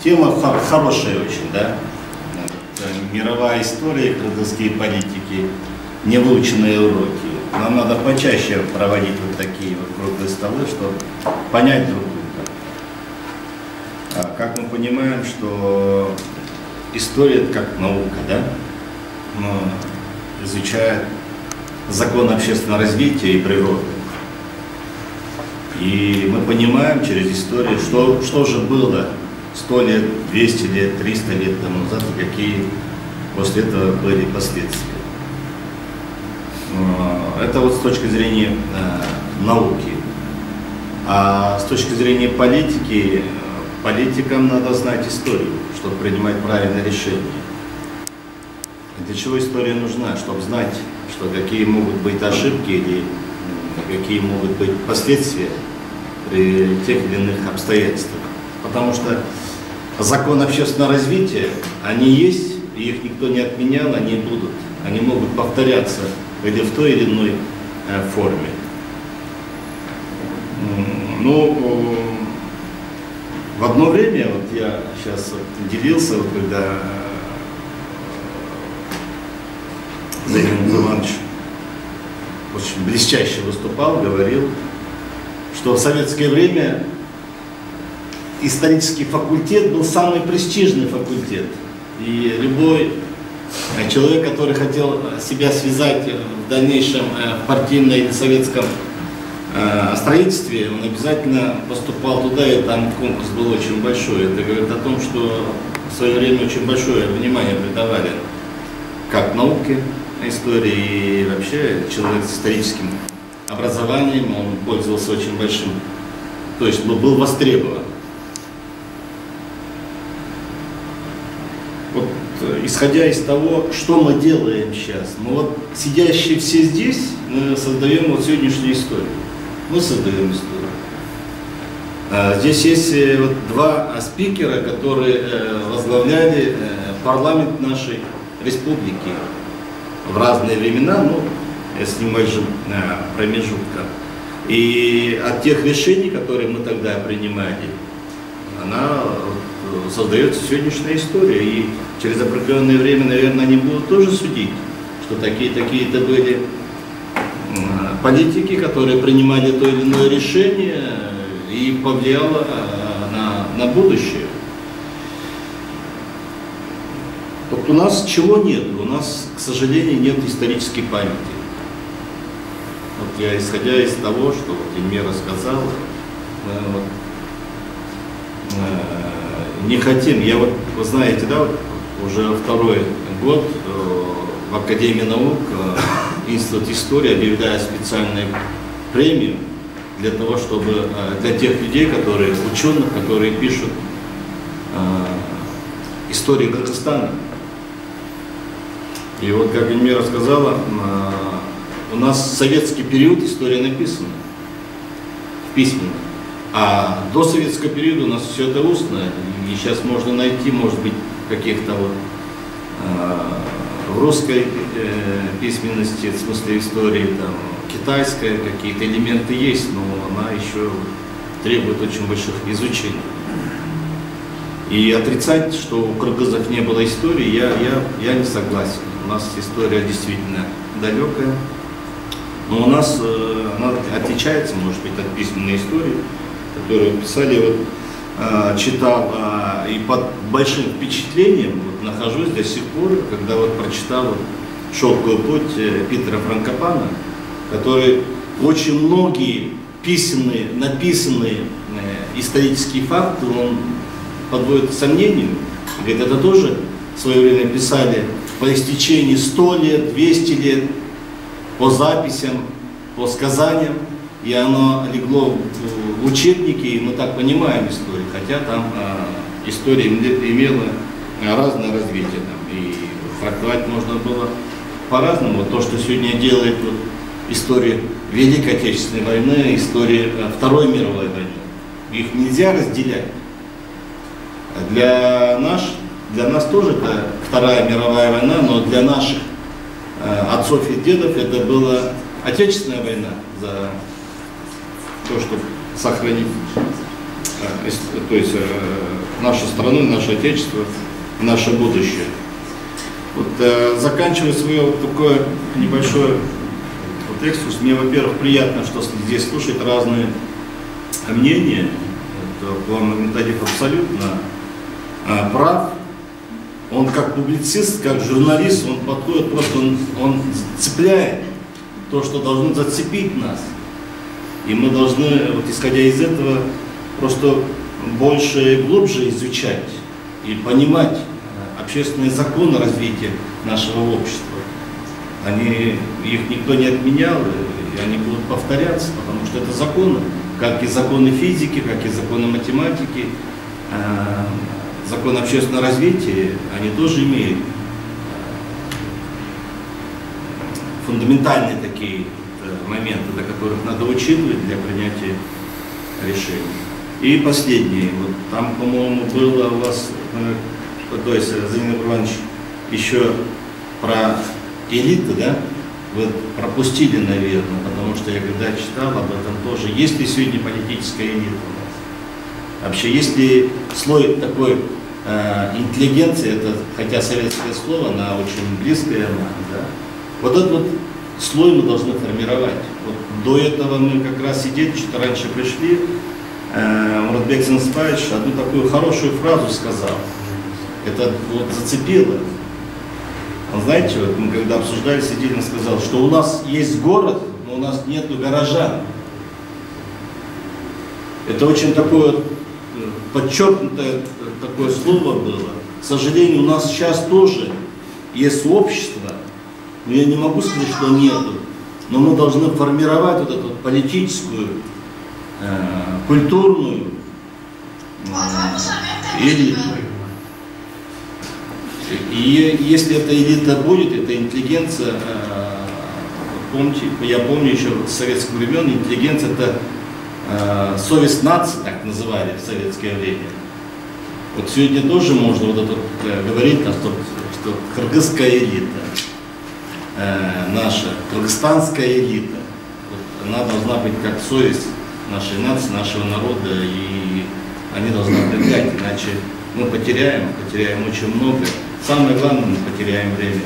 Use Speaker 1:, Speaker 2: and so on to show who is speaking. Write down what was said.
Speaker 1: Тема хорошая очень, да? Мировая история, кыргызские политики, невыученные уроки. Нам надо почаще проводить вот такие вот круглые столы, чтобы понять друг друга. Как мы понимаем, что история это как наука, да? Изучает закон общественного развития и природы. И мы понимаем через историю, что же было 100 лет, 200 лет, 300 лет тому назад, и какие после этого были последствия. Это вот с точки зрения науки. А с точки зрения политики, политикам надо знать историю, чтобы принимать правильные решения. Для чего история нужна? Чтобы знать, что какие могут быть ошибки или какие могут быть последствия при тех или иных обстоятельствах. Потому что закон общественного развития, они есть, и их никто не отменял, они будут. Они могут повторяться или в той или иной форме. Ну, в одно время, вот я сейчас делился, вот когда Зайнул Иванович очень блестяще выступал, говорил, что в советское время исторический факультет был самый престижный факультет. И любой человек, который хотел себя связать в дальнейшем в партийном или советском строительстве, он обязательно поступал туда, и там конкурс был очень большой. Это говорит о том, что в свое время очень большое внимание придавали как науке, истории, и вообще человек с историческим образованием, он пользовался очень большим, то есть был востребован. Вот, исходя из того, что мы делаем сейчас, мы вот сидящие все здесь, мы создаем вот сегодняшнюю историю. Мы создаем историю. Здесь есть вот два спикера, которые возглавляли парламент нашей республики в разные времена, ну, с небольшим промежутком. И от тех решений, которые мы тогда принимали, она создается сегодняшняя история. И через определенное время, наверное, они будут тоже судить, что такие-то были политики, которые принимали то или иное решение и повлияло на будущее. Вот у нас чего нет? У нас, к сожалению, нет исторической памяти. Вот я, исходя из того, что вот Эльмира рассказала, вот, не хотим. Я вот, вы знаете, да, вот, уже второй год в Академии наук Институт истории объявляет специальную премию для того, чтобы для тех людей, которые ученых, которые пишут историю Кыргызстана. И вот, как Эльмира сказала, у нас в советский период история написана письменно, а до советского периода у нас все это устно, и сейчас можно найти, может быть, каких-то вот в русской письменности, в смысле истории, там, китайская, какие-то элементы есть, но она еще требует очень больших изучений. И отрицать, что у кыргызов не было истории, я не согласен. У нас история действительно далекая, но у нас она отличается, может быть, от письменной истории, которую писали, вот, читал, и под большим впечатлением вот, нахожусь до сих пор, когда вот прочитал вот, «Шелковый путь» Питера Франкопана, который очень многие написанные исторические факты он подводит к сомнению. Говорит, это тоже в свое время писали по истечении 100 лет, 200 лет, по записям, по сказаниям, и оно легло в учебники, и мы так понимаем историю, хотя там история имела разное развитие, там, и трактовать можно было по-разному. Вот то, что сегодня делает вот, история Великой Отечественной войны, история Второй мировой войны, их нельзя разделять. Для нас тоже это Вторая мировая война, но для наших отцов и дедов это была Отечественная война за то, чтобы сохранить, то есть нашу страну, наше Отечество, наше будущее. Вот, заканчивая свое вот такое небольшое вот экскурс, мне, во-первых, приятно, что здесь слушать разные мнения. Главный Методик абсолютно прав. Он как публицист, как журналист, он подходит, просто он цепляет то, что должно зацепить нас. И мы должны, вот, исходя из этого, просто больше и глубже изучать и понимать общественные законы развития нашего общества. Их никто не отменял, и они будут повторяться, потому что это законы, как и законы физики, как и законы математики, закон общественного развития, они тоже имеют фундаментальные такие моменты, до которых надо учитывать для принятия решений. И последнее, вот там, по-моему, было у вас, то есть, Зиновий Иванович, еще про элиты, да, вы пропустили, наверное, потому что я когда читал об этом тоже, есть ли сегодня политическая элита у нас? Вообще, есть ли слой такой интеллигенции, это, хотя советское слово, она очень близкая нам, да? Вот этот вот слой мы должны формировать. Вот до этого мы как раз сидели, чуть раньше пришли, Муратбек Зинспаевич одну такую хорошую фразу сказал. Это вот зацепило. Он, знаете, вот мы когда обсуждали, сидели, он сказал, что у нас есть город, но у нас нету горожан. Это очень такое подчеркнутое такое слово было. К сожалению, у нас сейчас тоже есть общество, но я не могу сказать, что нету. Но мы должны формировать вот эту политическую, культурную элиту. И если эта элита будет, эта интеллигенция, помните, я помню еще с советских времен, интеллигенция это совесть нации, так называли в советское время. Вот сегодня тоже можно вот это говорить, что кыргызская элита, наша кыргызстанская элита, вот, она должна быть как совесть нашей нации, нашего народа, и они должны обладать, иначе мы потеряем очень много. Самое главное, мы потеряем время.